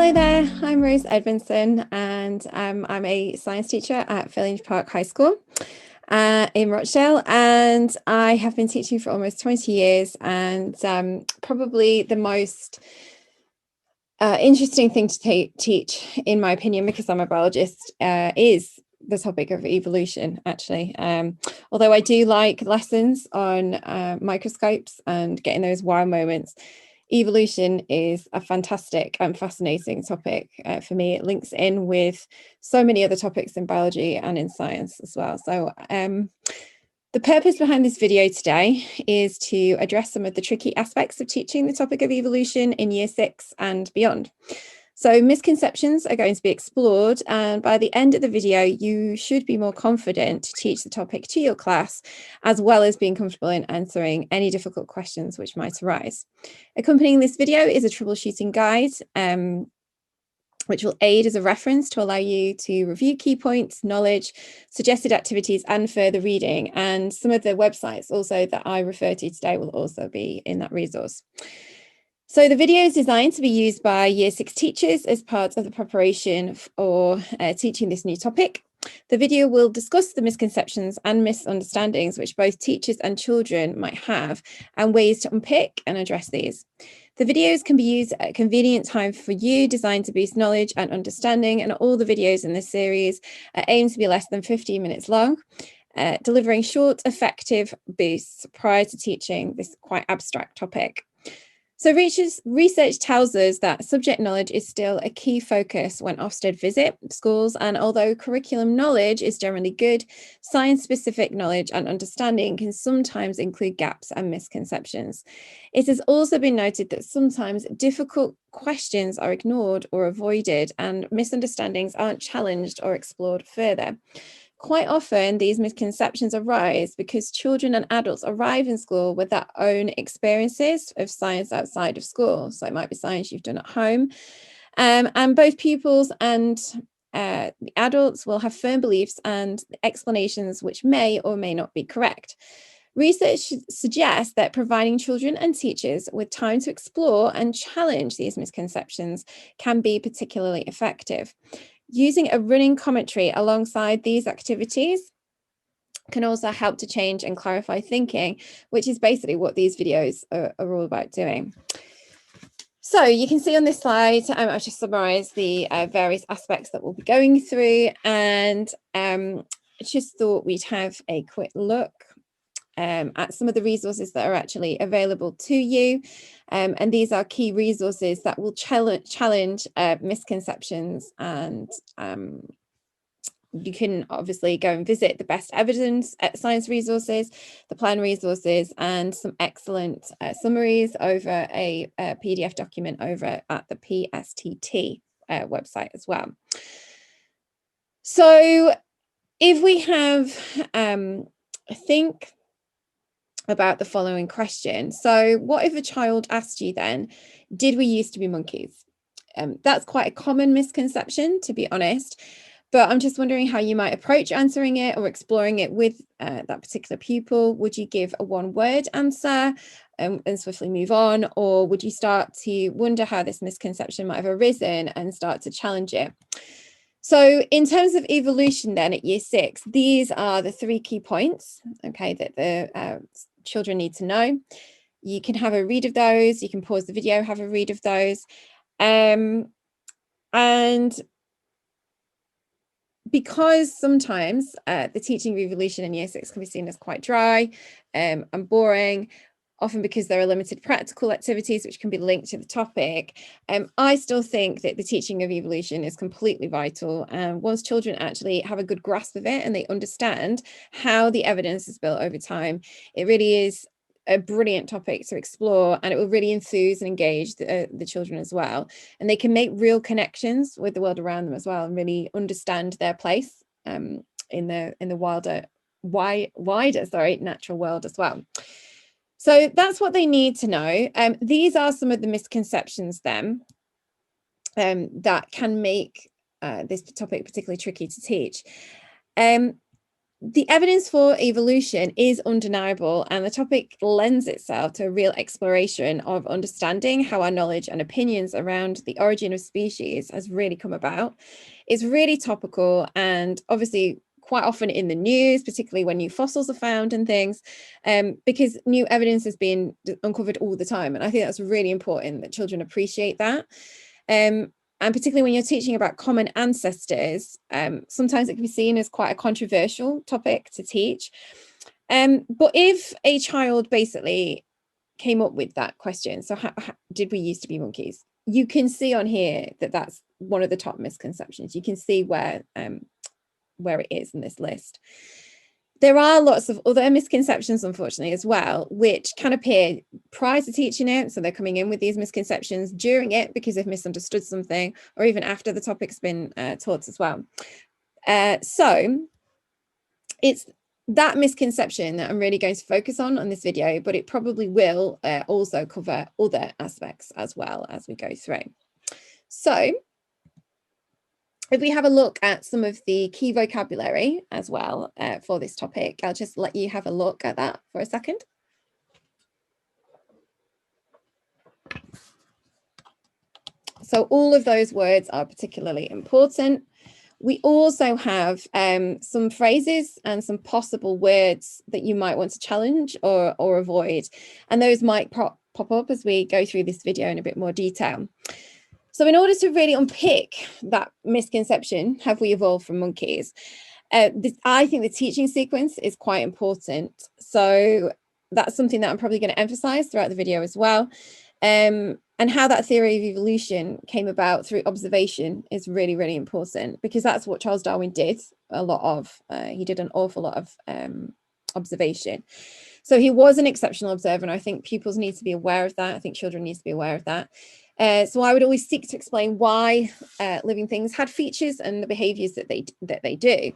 Hello there, I'm Rose Edmondson and I'm a science teacher at Fillinge Park High School in Rochdale, and I have been teaching for almost 20 years, and probably the most interesting thing to teach, in my opinion, because I'm a biologist, is the topic of evolution, actually. Although I do like lessons on microscopes and getting those wow moments, evolution is a fantastic and fascinating topic for me. It links in with so many other topics in biology and in science as well. So the purpose behind this video today is to address some of the tricky aspects of teaching the topic of evolution in Year 6 and beyond. So misconceptions are going to be explored, and by the end of the video, you should be more confident to teach the topic to your class, as well as being comfortable in answering any difficult questions which might arise. Accompanying this video is a troubleshooting guide, which will aid as a reference to allow you to review key points, knowledge, suggested activities, and further reading. And some of the websites also that I refer to today will also be in that resource. So the video is designed to be used by Year 6 teachers as part of the preparation for teaching this new topic. The video will discuss the misconceptions and misunderstandings which both teachers and children might have, and ways to unpick and address these. The videos can be used at a convenient time for you, designed to boost knowledge and understanding, and all the videos in this series are aimed to be less than 15 minutes long, delivering short, effective boosts prior to teaching this quite abstract topic. So research tells us that subject knowledge is still a key focus when Ofsted visit schools, and although curriculum knowledge is generally good, science-specific knowledge and understanding can sometimes include gaps and misconceptions. It has also been noted that sometimes difficult questions are ignored or avoided, and misunderstandings aren't challenged or explored further. Quite often, these misconceptions arise because children and adults arrive in school with their own experiences of science outside of school. So it might be science you've done at home. And both pupils and the adults will have firm beliefs and explanations which may or may not be correct. Research suggests that providing children and teachers with time to explore and challenge these misconceptions can be particularly effective. Using a running commentary alongside these activities can also help to change and clarify thinking, which is basically what these videos are all about doing. So you can see on this slide, I've just summarised the various aspects that we'll be going through, and I just thought we'd have a quick look at some of the resources that are actually available to you. And these are key resources that will challenge misconceptions, and you can obviously go and visit the best evidence science resources, the plan resources, and some excellent summaries over a PDF document over at the PSTT website as well. So if we have, think about the following question. So what if a child asked you then, did we used to be monkeys? That's quite a common misconception, to be honest, but I'm just wondering how you might approach answering it or exploring it with that particular pupil. Would you give a one-word answer and swiftly move on, or would you start to wonder how this misconception might have arisen and start to challenge it? So in terms of evolution then at Year 6, these are the 3 key points, okay, that the children need to know. You can have a read of those, you can pause the video, have a read of those. And because sometimes the teaching of evolution in Year 6 can be seen as quite dry and boring, often because there are limited practical activities which can be linked to the topic, I still think that the teaching of evolution is completely vital. And once children actually have a good grasp of it and they understand how the evidence is built over time, it really is a brilliant topic to explore, and it will really enthuse and engage the children as well. And they can make real connections with the world around them as well, and really understand their place in the wider natural world as well. So that's what they need to know. These are some of the misconceptions then that can make this topic particularly tricky to teach. the evidence for evolution is undeniable, and the topic lends itself to a real exploration of understanding how our knowledge and opinions around the origin of species has really come about. It's really topical and obviously quite often in the news, particularly when new fossils are found and things, because new evidence is being uncovered all the time. And I think that's really important that children appreciate that. And particularly when you're teaching about common ancestors, sometimes it can be seen as quite a controversial topic to teach. But if a child basically came up with that question, so how did we used to be monkeys? You can see on here that that's one of the top misconceptions. You can see where it is in this list. There are lots of other misconceptions, unfortunately, as well, which can appear prior to teaching it. So they're coming in with these misconceptions during it because they've misunderstood something, or even after the topic's been taught as well. So it's that misconception that I'm really going to focus on this video, but it probably will also cover other aspects as well as we go through. So if we have a look at some of the key vocabulary as well for this topic, I'll just let you have a look at that for a second. So all of those words are particularly important. We also have some phrases and some possible words that you might want to challenge or avoid, and those might pop up as we go through this video in a bit more detail. So in order to really unpick that misconception, have we evolved from monkeys? I think the teaching sequence is quite important. So that's something that I'm probably going to emphasize throughout the video as well. And how that theory of evolution came about through observation is really, really important, because that's what Charles Darwin did a lot of. He did an awful lot of observation. So he was an exceptional observer, and I think pupils need to be aware of that. I think children need to be aware of that. So I would always seek to explain why living things had features and the behaviors that they do.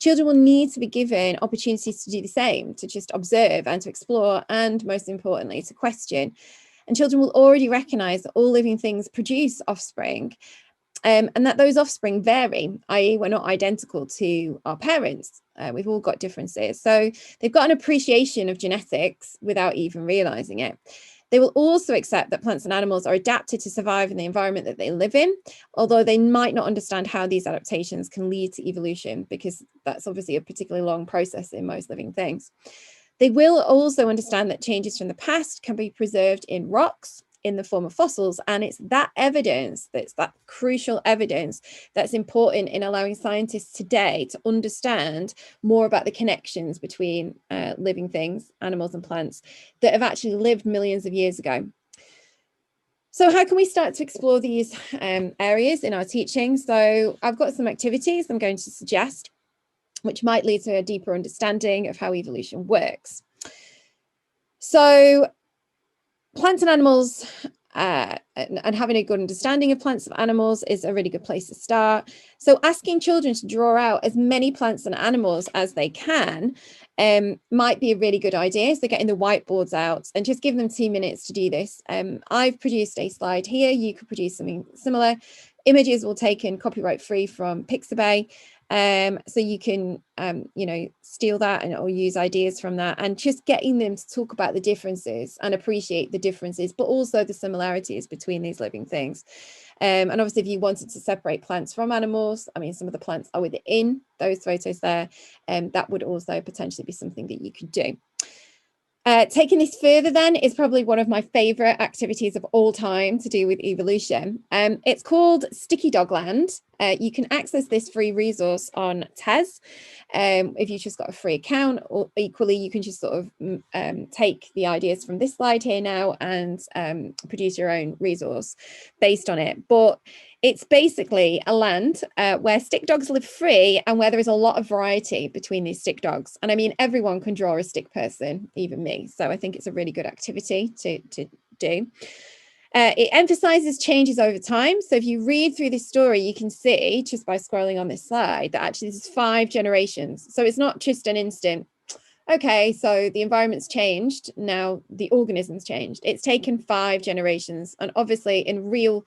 Children will need to be given opportunities to do the same, to just observe and to explore, and most importantly, to question. And children will already recognize that all living things produce offspring, and that those offspring vary, i.e. we're not identical to our parents. We've all got differences. So they've got an appreciation of genetics without even realizing it. They will also accept that plants and animals are adapted to survive in the environment that they live in, although they might not understand how these adaptations can lead to evolution, because that's obviously a particularly long process in most living things. They will also understand that changes from the past can be preserved in rocks in the form of fossils, and it's that evidence, that's that crucial evidence, that's important in allowing scientists today to understand more about the connections between living things, animals and plants, that have actually lived millions of years ago. So how can we start to explore these areas in our teaching? So I've got some activities I'm going to suggest, which might lead to a deeper understanding of how evolution works. So plants and animals, and having a good understanding of plants and animals is a really good place to start. So asking children to draw out as many plants and animals as they can might be a really good idea. So getting the whiteboards out and just give them 2 minutes to do this. I've produced a slide here. You could produce something similar. Images will taken copyright free from Pixabay. So you can, steal that or use ideas from that, and just getting them to talk about the differences and appreciate the differences, but also the similarities between these living things. And obviously, if you wanted to separate plants from animals, I mean, some of the plants are within those photos there, that would also potentially be something that you could do. Taking this further then is probably one of my favorite activities of all time to do with evolution. It's called Sticky Dogland. You can access this free resource on TES if you've just got a free account, or equally you can just sort of take the ideas from this slide here now and produce your own resource based on it. But it's basically a land where stick dogs live free, and where there is a lot of variety between these stick dogs. And I mean, everyone can draw a stick person, even me. So I think it's a really good activity to do. It emphasizes changes over time. So if you read through this story, you can see just by scrolling on this slide that actually this is 5 generations. So it's not just an instant, okay, so the environment's changed, now the organism's changed. It's taken 5 generations. And obviously in real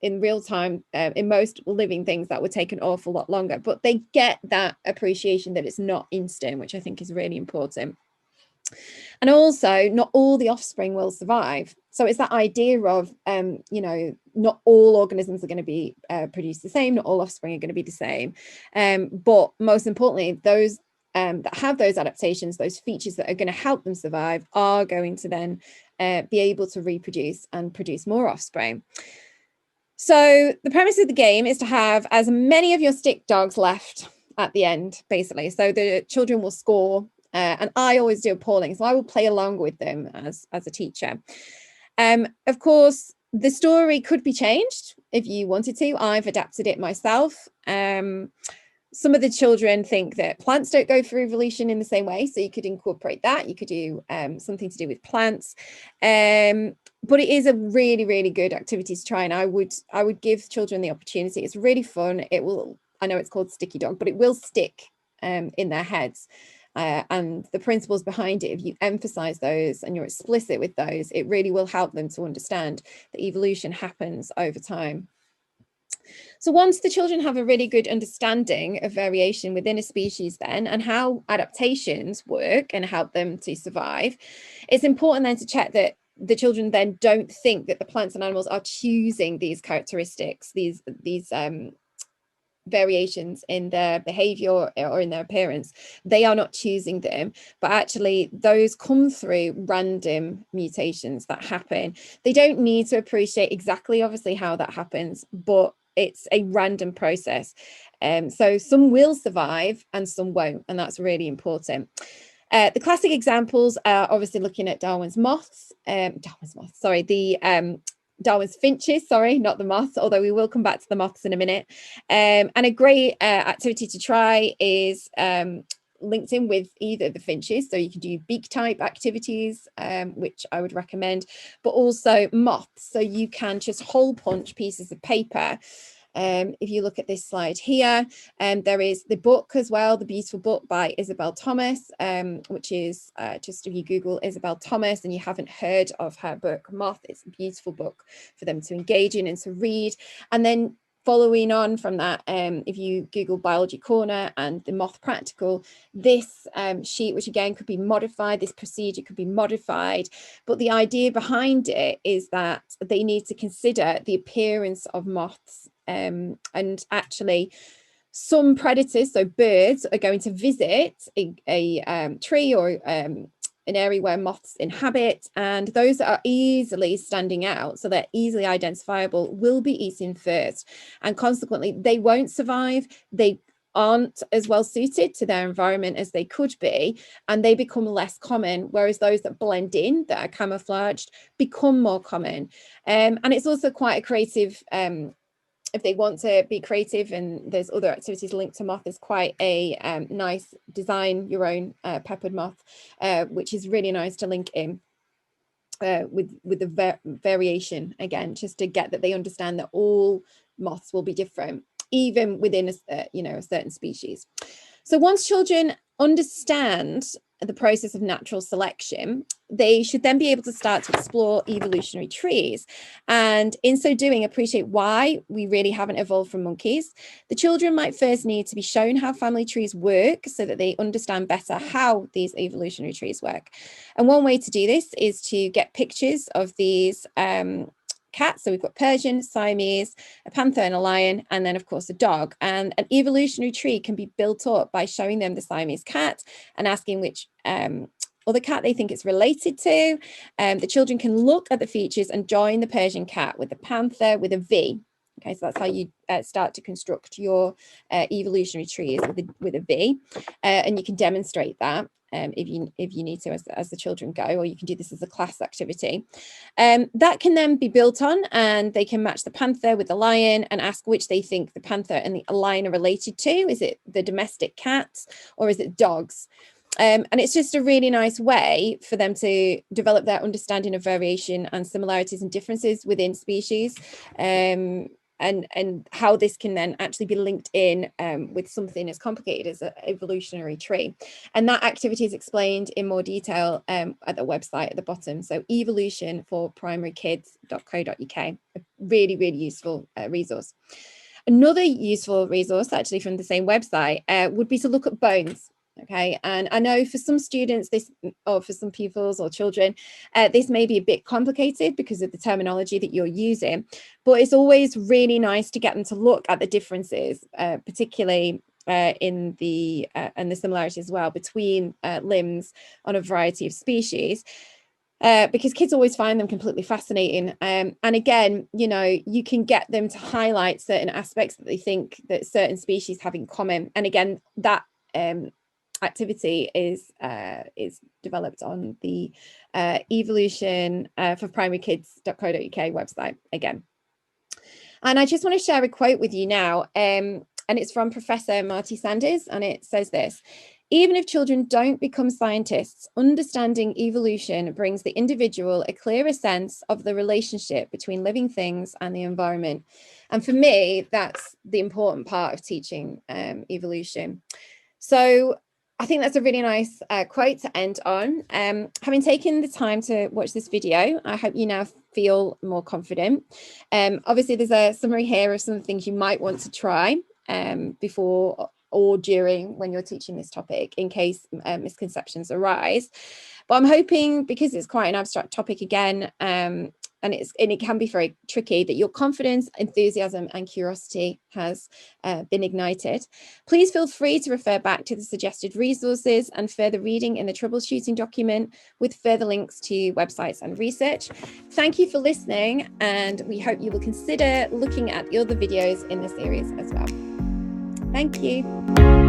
in real time. In most living things, that would take an awful lot longer, but they get that appreciation that it's not instant, which I think is really important. And also, not all the offspring will survive. So it's that idea of, you know, not all organisms are going to be produced the same, not all offspring are going to be the same. But most importantly, those that have those adaptations, those features that are going to help them survive, are going to then be able to reproduce and produce more offspring. So the premise of the game is to have as many of your stick dogs left at the end, basically. So the children will score, and I always do a polling, so I will play along with them as a teacher. Of course, the story could be changed if you wanted to. I've adapted it myself. Some of the children think that plants don't go through evolution in the same way, so you could incorporate that. You could do something to do with plants, but it is a really, really good activity to try, and I would give children the opportunity. It's really fun. It will, I know it's called Sticky Dog, but it will stick in their heads. And the principles behind it, if you emphasize those and you're explicit with those, it really will help them to understand that evolution happens over time. So once the children have a really good understanding of variation within a species then, and how adaptations work and help them to survive, it's important then to check that the children then don't think that the plants and animals are choosing these characteristics, these variations in their behavior or in their appearance. They are not choosing them, but actually those come through random mutations that happen. They don't need to appreciate exactly, obviously, how that happens, but it's a random process. So some will survive and some won't, and that's really important. The classic examples are obviously looking at Darwin's finches, sorry, not the moths, although we will come back to the moths in a minute. And a great activity to try is linked in with either the finches, so you can do beak type activities, which I would recommend, but also moths. So you can just hole punch pieces of paper. If you look at this slide here, there is the book as well, the beautiful book by Isabel Thomas, which is just if you Google Isabel Thomas and you haven't heard of her book Moth, it's a beautiful book for them to engage in and to read. And then following on from that, if you Google Biology Corner and the Moth Practical, this sheet, which again could be modified, this procedure could be modified, but the idea behind it is that they need to consider the appearance of moths. And actually some predators, so birds, are going to visit a tree or an area where moths inhabit, and those that are easily standing out, so they're easily identifiable, will be eaten first, and consequently they won't survive. They aren't as well suited to their environment as they could be, and they become less common, whereas those that blend in, that are camouflaged, become more common. And it's also quite a creative, if they want to be creative, and there's other activities linked to moth, is quite a nice design your own peppered moth, which is really nice to link in with the variation, again, just to get that they understand that all moths will be different, even within a certain species. So once children understand the process of natural selection, they should then be able to start to explore evolutionary trees, and in so doing appreciate why we really haven't evolved from monkeys. The children might first need to be shown how family trees work so that they understand better how these evolutionary trees work. And one way to do this is to get pictures of these cats. So we've got Persian, Siamese, a panther and a lion, and then of course a dog. And an evolutionary tree can be built up by showing them the Siamese cat and asking which other cat they think it's related to. The children can look at the features and join the Persian cat with the panther with a V. Okay, so that's how you start to construct your evolutionary trees, with a V, and you can demonstrate that if you need to as the children go, or you can do this as a class activity. That can then be built on, and they can match the panther with the lion and ask which they think the panther and the lion are related to. Is it the domestic cats or is it dogs? And it's just a really nice way for them to develop their understanding of variation and similarities and differences within species. and how this can then actually be linked in with something as complicated as an evolutionary tree. And that activity is explained in more detail at the website at the bottom. So evolutionforprimarykids.co.uk, a really, really useful resource. Another useful resource, actually from the same website, would be to look at bones. Okay, and I know for some students this, or for some pupils or children, this may be a bit complicated because of the terminology that you're using, but it's always really nice to get them to look at the differences, particularly in the and the similarities as well between limbs on a variety of species. Because kids always find them completely fascinating. And again, you know, you can get them to highlight certain aspects that they think that certain species have in common. And again, that activity is developed on the evolution for primarykids.co.uk website again. And I just want to share a quote with you now, and it's from Professor Marty Sanders, and it says this: "Even if children don't become scientists, understanding evolution brings the individual a clearer sense of the relationship between living things and the environment." And for me, that's the important part of teaching evolution. So I think that's a really nice quote to end on. Having taken the time to watch this video, I hope you now feel more confident. Obviously, there's a summary here of some things you might want to try before or during when you're teaching this topic, in case misconceptions arise. But I'm hoping, because it's quite an abstract topic again, and it can be very tricky, that your confidence, enthusiasm and curiosity has been ignited. Please feel free to refer back to the suggested resources and further reading in the troubleshooting document, with further links to websites and research. Thank you for listening, and we hope you will consider looking at the other videos in this series as well. Thank you.